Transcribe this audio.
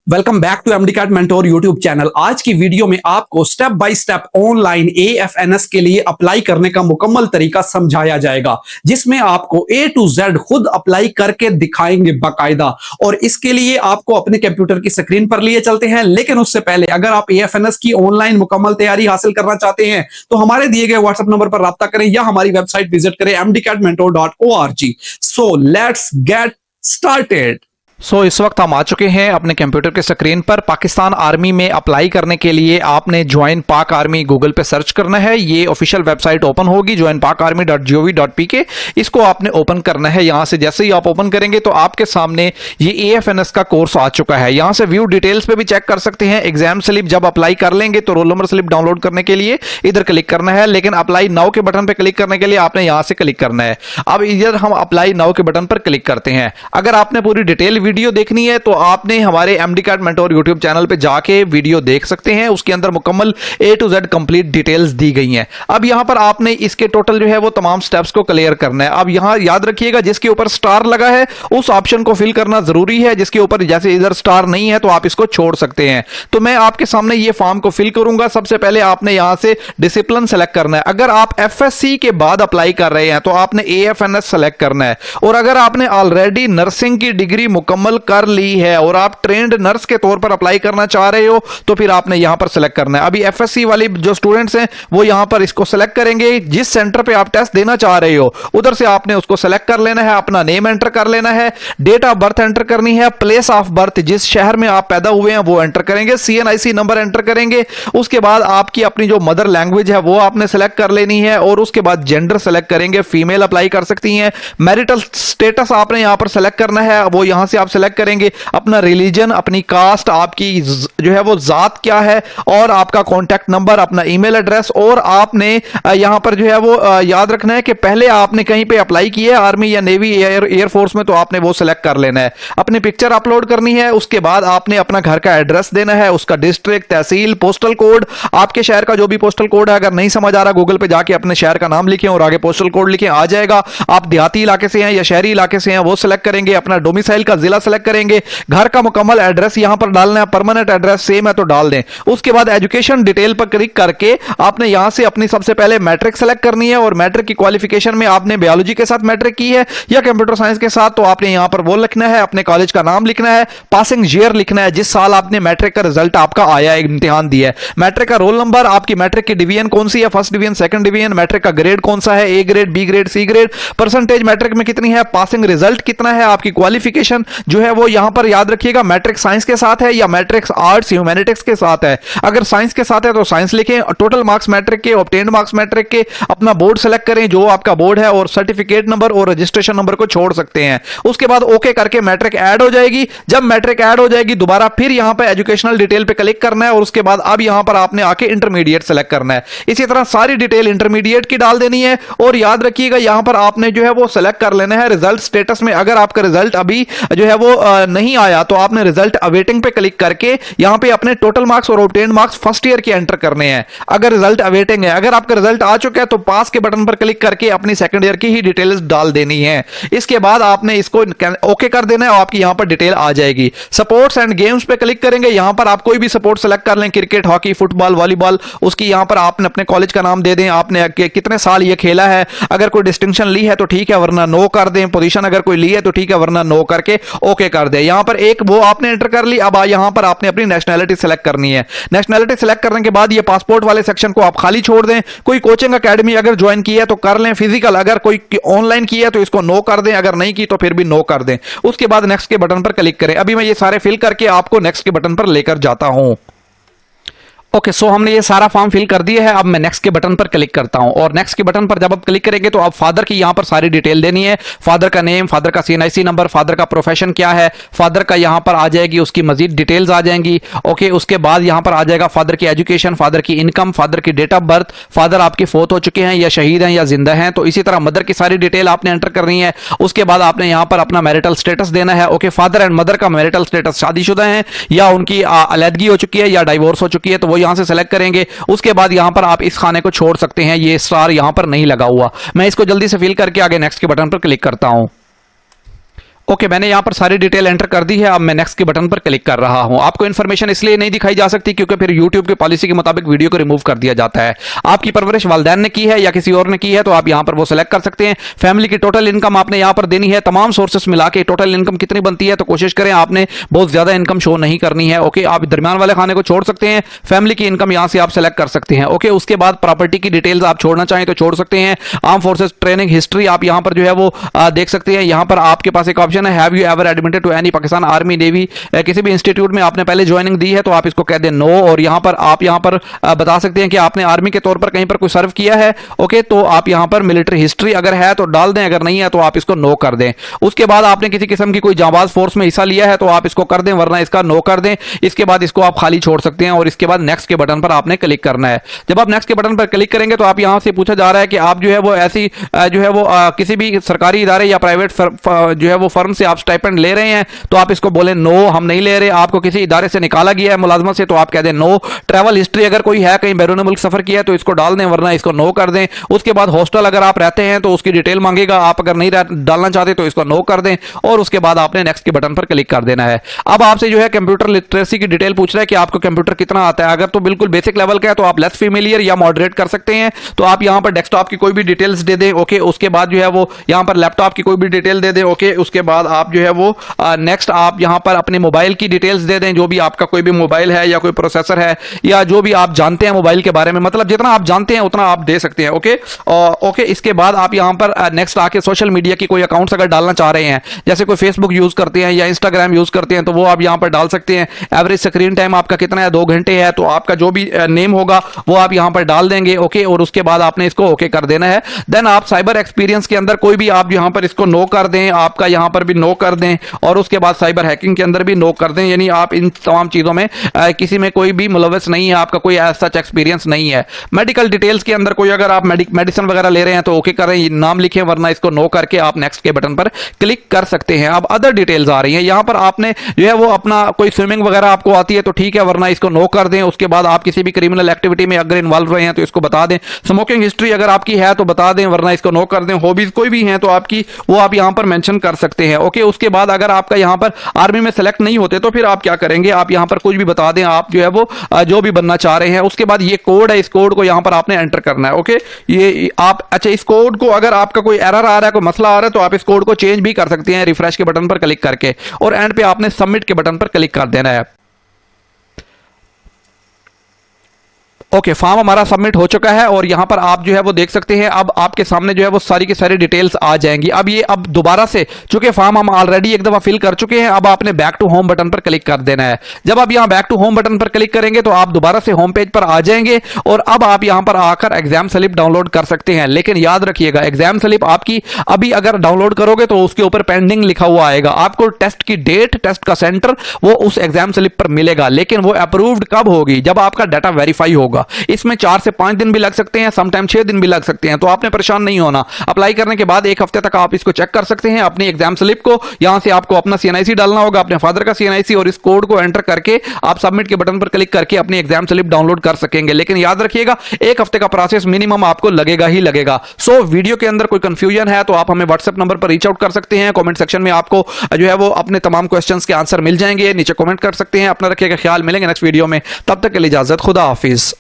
Welcome back to MD CAT mentor YouTube channel. आज की video में आपको step by step online AFNS के लिए अप्लाई करने का मुकम्मल तरीका समझाया जाएगा, जिसमें आपको ए टू जेड खुद अप्लाई करके दिखाएंगे बाकायदा। और इसके लिए आपको अपने कंप्यूटर की स्क्रीन पर लिए चलते हैं, लेकिन उससे पहले अगर आप एएफएनएस की ऑनलाइन मुकम्मल तैयारी हासिल करना चाहते हैं तो हमारे दिए गए व्हाट्सएप नंबर पर राब्ता करें या हमारी वेबसाइट विजिट करें mdcatmentor.org। So let's get started. इस वक्त हम आ चुके हैं अपने कंप्यूटर के स्क्रीन पर। पाकिस्तान आर्मी में अप्लाई करने के लिए आपने ज्वाइन पाक आर्मी गूगल पे सर्च करना है। ये ऑफिशियल वेबसाइट ओपन होगी joinpakarmy.gov.pk। इसको आपने ओपन करना है। यहां से जैसे ही आप ओपन करेंगे तो आपके सामने ये एएफएनएस का कोर्स आ चुका है। यहां से व्यू डिटेल्स पे भी चेक कर सकते हैं। एग्जाम स्लिप जब अप्लाई कर लेंगे तो रोल नंबर स्लिप डाउनलोड करने के लिए इधर क्लिक करना है, लेकिन अप्लाई नाउ के बटन पर क्लिक करने के लिए आपने यहां से क्लिक करना है। अब इधर हम अप्लाई नाउ के बटन पर क्लिक करते हैं। अगर आपने पूरी डिटेल वीडियो देखनी है तो आपने हमारे MD CAT mentor YouTube channel पे जाके वीडियो देख सकते हैं। उसके अंदर मुकम्मल A to Z complete details दी गई हैं। अब यहां पर आपने इसके टोटल जो है वो तमाम स्टेप्स को क्लियर करना है। अब यहां याद रखिएगा, जिसके ऊपर स्टार लगा है उस ऑप्शन को फिल करना जरूरी है। जिसके ऊपर जैसे इधर स्टार नहीं है तो आप इसको छोड़ सकते हैं। तो मैं आपके सामने ये फॉर्म को फिल करूंगा। सबसे पहले आपने यहां से डिसिप्लिन सेलेक्ट करना है। अगर आप एफएससी के बाद अप्लाई कर रहे हैं तो आपने एएफएनएस सेलेक्ट करना है। और अगर आपने ऑलरेडी नर्सिंग की डिग्री मुकम्मल कर ली है और आप ट्रेंड नर्स के तौर पर अप्लाई करना चाह रहे हो तो फिर आपने यहां पर सेलेक्ट करना है। अभी एफएससी वाली जो स्टूडेंट्स हैं वो यहां पर इसको सेलेक्ट करेंगे। जिस सेंटर पे आप टेस्ट देना चाह रहे हो उधर से आपने उसको सेलेक्ट कर लेना है। अपना नेम एंटर कर लेना है, डेट ऑफ बर्थ एंटर करनी है, प्लेस ऑफ बर्थ जिस शहर में आप पैदा हुए हैं वो एंटर करेंगे, सीएनआईसी नंबर एंटर करेंगे। उसके बाद आपकी अपनी जो मदर लैंग्वेज है वो आपने सेलेक्ट कर लेनी है और उसके बाद जेंडर सेलेक्ट करेंगे। फीमेल अप्लाई कर सकती हैं। मैरिटल स्टेटस आपने यहां पर सेलेक्ट करना है, वो यहां से आप सेलेक्ट करेंगे। अपना रिलीजन, अपनी कास्ट, आपकी जो है वो जात क्या है और आपका कॉन्टैक्ट नंबर, अपना ईमेल एड्रेस। और आपने यहां पर जो है वो याद रखना है कि पहले आपने कहीं पे अप्लाई किया है आर्मी या नेवी एयरफोर्स में तो आपने वो सेलेक्ट कर लेना है। अपनी पिक्चर अपलोड करनी है। उसके बाद आपने अपना घर का एड्रेस देना है, उसका डिस्ट्रिक्ट, तहसील, पोस्टल कोड, आपके शहर का जो भी पोस्टल कोड है। अगर नहीं समझ आ रहा गूगल पे जाके अपने शहर का नाम लिखें और आगे पोस्टल कोड लिखें, आ जाएगा। आप देहाती इलाके से हैं या शहरी इलाके से हैं वो सेलेक्ट करेंगे। अपना डोमिसाइल का जिला सेलेक्ट करेंगे। घर का मुकम्मल एड्रेस यहां पर डालना है। परमानेंट एड्रेस सेम है तो डाल दें। उसके बाद एजुकेशन डिटेल पर क्लिक करके आपने यहां से अपनी सबसे पहले मैट्रिक सेलेक्ट करनी है और मैट्रिक की क्वालिफिकेशन में आपने बायोलॉजी के साथ मैट्रिक की है या कंप्यूटर साइंस के साथ तो आपने यहां पर वो लिखना है। अपने कॉलेज का नाम लिखना है, पासिंग ईयर लिखना है, जिस साल आपने मैट्रिक का रिजल्ट आपका आया है, इम्तिहान दिया है। मैट्रिक का रोल नंबर, आपकी मैट्रिक की डिवीजन कौन सी है, first division, second division, matric का ग्रेड कौन सा है, A grade, B grade, C grade, percentage matric में कितनी है, पासिंग रिजल्ट कितना है, आपकी क्वालिफिकेशन जो है वो यहां पर याद रखिएगा मैट्रिक साइंस के साथ है या मैट्रिक आर्ट्स ह्यूमैनिटीज के साथ है। अगर साइंस के साथ है तो साइंस लिखें। टोटल मार्क्स मैट्रिक के, ऑब्टेन्ड मार्क्स मैट्रिक के, अपना बोर्ड सेलेक्ट करें जो आपका बोर्ड है और सर्टिफिकेट नंबर और रजिस्ट्रेशन नंबर को छोड़ सकते हैं। उसके बाद ओके करके मैट्रिक ऐड हो जाएगी। जब मैट्रिक ऐड हो जाएगी दोबारा फिर यहां पर एजुकेशनल डिटेल पे क्लिक करना है और उसके बाद अब यहां पर आपने आके इंटरमीडिएट सेलेक्ट करना है। इसी तरह सारी डिटेल इंटरमीडिएट की डाल देनी है और याद रखिएगा यहां पर आपने जो है वो सेलेक्ट कर लेना है रिजल्ट स्टेटस में। अगर आपका रिजल्ट अभी जो है वो नहीं आया तो आपने रिजल्ट अवेटिंग पे क्लिक करके यहां पे अपने टोटल मार्क्स और ऑब्टेन्ड मार्क्स फर्स्ट ईयर के एंटर करने हैं। अगर रिजल्ट अवेटिंग है, अगर आपका रिजल्ट आ चुका है तो पास के बटन पर क्लिक करके अपनी सेकंड ईयर की ही डिटेल्स डाल देनी है। इसके बाद आपने इसको ओके कर देना है और आपकी यहां पर डिटेल आ जाएगी। सपोर्ट्स एंड गेम्स पे क्लिक करेंगे। यहां पर आप कोई भी सपोर्ट सेलेक्ट कर लें, क्रिकेट, हॉकी, फुटबॉल, वॉलीबॉल, उसकी यहां पर आपने अपने कॉलेज का नाम दे दें, आपने कितने साल ये खेला है। अगर कोई डिस्टिंक्शन ली है तो ठीक है, वरना नो कर दें। पोजीशन अगर कोई ली है तो ठीक है, वरना नो करके ओके कर दें। यहां पर एक वो आपने एंटर कर ली। अब यहां पर आपने अपनी नेशनैलिटी सेलेक्ट करनी है। नेशनैलिटी सेलेक्ट करने के बाद ये पासपोर्ट वाले सेक्शन को आप खाली छोड़ दें। कोई कोचिंग एकेडमी अगर ज्वाइन की है तो कर लें। फिजिकल अगर कोई ऑनलाइन की है तो इसको नो कर दें, अगर नहीं की तो फिर भी नो कर दें। उसके बाद नेक्स्ट के बटन पर क्लिक करें। अभी मैं ये सारे फिल करके आपको नेक्स्ट के बटन पर लेकर जाता हूं। ओके, सो हमने ये सारा फॉर्म फिल कर दिया है। अब मैं नेक्स्ट के बटन पर क्लिक करता हूं और नेक्स्ट के बटन पर जब आप क्लिक करेंगे तो आप फादर की यहां पर सारी डिटेल देनी है। फादर का नेम, फादर का सीएनआईसी नंबर, फादर का प्रोफेशन क्या है, फादर का यहां पर आ जाएगी उसकी मजीद डिटेल्स आ जाएंगी। ओके, उसके बाद यहां पर आ जाएगा फादर की एजुकेशन, फादर की इनकम, फादर की डेट ऑफ बर्थ, फादर आपके फोत हो चुके हैं या शहीद हैं या जिंदा हैं। तो इसी तरह मदर की सारी डिटेल आपने एंटर करनी है। उसके बाद आपने यहां पर अपना मैरिटल स्टेटस देना है। ओके, फादर एंड मदर का मैरिटल स्टेटस शादीशुदा है या उनकी अलहदगी हो चुकी है या डाइवोर्स हो चुकी है तो वो यहां से सेलेक्ट करेंगे। उसके बाद यहां पर आप इस खाने को छोड़ सकते हैं, ये स्टार यहां पर नहीं लगा हुआ। मैं इसको जल्दी से फिल करके आगे नेक्स्ट के बटन पर क्लिक करता हूं। ओके, मैंने यहाँ पर सारी डिटेल एंटर कर दी है। अब मैं नेक्स्ट के बटन पर क्लिक कर रहा हूँ। आपको इन्फॉर्मेशन इसलिए नहीं दिखाई जा सकती क्योंकि फिर यूट्यूब की पॉलिसी के मुताबिक वीडियो को रिमूव कर दिया जाता है। आपकी परवरिश वालिदैन ने की है या किसी और ने की है तो आप यहाँ पर वो सेलेक्ट कर सकते हैं। फैमिली की टोटल इनकम आपने यहाँ पर देनी है। तमाम सोर्सेस मिला के टोटल इनकम कितनी बनती है तो कोशिश करें आपने बहुत ज्यादा इनकम शो नहीं करनी है। ओके, आप दरमियान वाले खाने को छोड़ सकते हैं। फैमिली की इनकम यहाँ से आप सेलेक्ट कर सकते हैं। ओके, उसके बाद प्रॉपर्टी की डिटेल्स आप छोड़ना चाहें तो छोड़ सकते हैं। आर्म फोर्सेस ट्रेनिंग हिस्ट्री आप यहाँ पर जो है वो देख सकते हैं। यहाँ पर आपके पास एक ऑप्शन है, have you ever admitted to any Pakistan army navy, किसी भी इंस्टीट्यूट में आपने पहले ज्वाइनिंग दी है तो आप इसको कह दें नो। और यहाँ पर आप यहाँ पर बता सकते हैं कि आपने आर्मी के तौर पर कहीं पर कोई सर्व किया है। ओके, तो आप यहाँ पर मिलिट्री हिस्ट्री अगर है तो डाल दें, अगर नहीं है तो आप इसको नो कर दें। उसके बाद आपने किसी किस्म की कोई जांबाज फोर्स में हिस्सा लिया है तो आप इसको कर दें, वरना इसका नो कर दें। इसके बाद इसको आप खाली छोड़ सकते हैं और इसके बाद नेक्स्ट के बटन पर आपने क्लिक करना है। जब आप नेक्स्ट के बटन पर क्लिक करेंगे तो आप यहाँ से पूछा जा रहा है कि आप जो है वो ऐसी जो है वो किसी भी सरकारी इदारे या प्राइवेट जो है वो फर्म से आप स्टाइपेंड ले रहे हैं तो आप इसको बोले नो, हम नहीं ले रहे। आपको किसी इदारे से निकाला गया है मुलाजमत से तो आप कह दें नो। ट्रैवल हिस्ट्री अगर कोई है, कहीं बैरून मुल्क सफर किया है तो इसको डाल दें, वरना इसको नो कर दें। उसके बाद हॉस्टल अगर आप रहते हैं तो उसकी डिटेल मांगेगा, आप अगर नहीं डालना चाहते तो इसको नो कर दें और उसके बाद आपने नेक्स्ट के बटन पर क्लिक कर देना है। अब आपसे जो है कंप्यूटर लिटरेसी की डिटेल पूछ रहा है कि आपको कंप्यूटर कितना आता है। अगर तो बिल्कुल बेसिक लेवल का है तो आप लेस फेमिलियर या मॉडरेट कर सकते हैं। तो आप यहां पर डेस्कटॉप की कोई भी डिटेल्स दे दें। ओके, उसके बाद जो है वो यहां पर लैपटॉप की कोई भी डिटेल दे दें। ओके, उसके बाद आप जो है वो नेक्स्ट आप यहां पर अपने मोबाइल की डिटेल्स दे दें, जो भी आपका कोई भी मोबाइल है या कोई प्रोसेसर है या जो भी आप जानते हैं मोबाइल के बारे में, मतलब जितना आप जानते हैं उतना आप दे सकते हैं। ओके, ओके, इसके बाद आप यहां पर नेक्स्ट आके सोशल मीडिया की कोई अकाउंट्स अगर डालना चाह रहे हैं, जैसे कोई फेसबुक यूज करते हैं या इंस्टाग्राम यूज करते हैं तो वो आप यहां पर डाल सकते हैं। एवरेज स्क्रीन टाइम आपका कितना है, 2 घंटे है, तो आपका जो भी नेम होगा वो आप यहां पर डाल देंगे। ओके, और उसके बाद आपने इसको ओके कर देना है। देन आप साइबर एक्सपीरियंस के अंदर कोई भी आप यहां पर इसको नो कर दें, आपका यहां पर भी नो कर दें और उसके बाद साइबर हैकिंग के अंदर भी नो कर दें। यानी आप इन तमाम चीजों में किसी में कोई भी मुलव्वस नहीं है, आपका कोई सच एक्सपीरियंस नहीं है। मेडिकल डिटेल्स के अंदर कोई अगर आप मेडिसिन वगैरह ले रहे हैं तो ओके करें, नाम लिखें, वरना इसको नो करके आप नेक्स्ट के बटन पर क्लिक कर सकते हैं। अब अदर डिटेल्स आ रही हैं। यहां पर आपने जो है वो अपना कोई स्विमिंग वगैरह आपको आती है तो ठीक है, वरना इसको नो कर दें। उसके बाद आप किसी भी क्रिमिनल एक्टिविटी में अगर इन्वॉल्व रहे हैं तो इसको बता दें। स्मोकिंग हिस्ट्री अगर आपकी है तो बता दें, वरना इसको नो कर दें। हॉबीज कोई भी हैं तो आपकी वो आप यहां पर मेंशन कर सकते हैं। ओके, उसके बाद अगर आपका यहां पर आर्मी में सेलेक्ट नहीं होते तो फिर आप क्या करेंगे, आप यहां पर कुछ भी बता दें, आप जो है वो जो भी बनना चाह रहे हैं। उसके बाद ये कोड है, इस कोड को यहां पर आपने एंटर करना है। ओके, ये आप अच्छा, इस कोड को अगर आपका कोई एरर आ रहा है, कोई मसला आ रहा है तो आप इस कोड को चेंज भी कर सकते हैं रिफ्रेश के बटन पर क्लिक करके, और एंड पे आपने सबमिट के बटन पर क्लिक कर देना है। ओके, फॉर्म हमारा सबमिट हो चुका है और यहां पर आप जो है वो देख सकते हैं। अब आपके सामने जो है वो सारी की सारी डिटेल्स आ जाएंगी। अब ये अब दोबारा से, चूंकि फॉर्म हम ऑलरेडी एक दफा फिल कर चुके हैं, अब आपने बैक टू होम बटन पर क्लिक कर देना है। जब आप यहां बैक टू होम बटन पर क्लिक करेंगे तो आप दोबारा से होम पेज पर आ जाएंगे और अब आप यहां पर आकर एग्जाम स्लिप डाउनलोड कर सकते हैं। लेकिन याद रखिएगा, एग्जाम स्लिप आपकी अभी अगर डाउनलोड करोगे तो उसके ऊपर पेंडिंग लिखा हुआ आएगा। आपको टेस्ट की डेट, टेस्ट का सेंटर वो उस एग्जाम स्लिप पर मिलेगा, लेकिन वो अप्रूव्ड कब होगी, जब आपका डाटा वेरीफाई होगा। इसमें 4 से 5 दिन भी लग सकते हैं, समटाइम 6 दिन भी लग सकते हैं, तो आपने परेशान नहीं होना। अप्लाई करने के बाद 1 हफ्ते तक आप इसको चेक कर सकते हैं अपनी एग्जाम स्लिप को। यहां से आपको अपना CNIC डालना होगा, अपने फादर का CNIC, और इस कोड को एंटर करके आप सबमिट के बटन पर क्लिक करके अपनी एग्जाम स्लिप डाउनलोड कर सकेंगे। लेकिन याद रखिएगा, 1 हफ्ते का प्रोसेस मिनिमम आपको लगेगा ही लगेगा। सो वीडियो के अंदर कोई कंफ्यूजन है तो आप हमें व्हाट्सएप नंबर पर रीच आउट कर सकते हैं। कमेंट सेक्शन में आपको जो है वो अपने तमाम क्वेश्चंस के आंसर मिल जाएंगे, नीचे कमेंट कर सकते हैं। अपना रखिएगा ख्याल, मिलेंगे नेक्स्ट वीडियो में, तब तक के लिए इजाजत, खुदा हाफिज।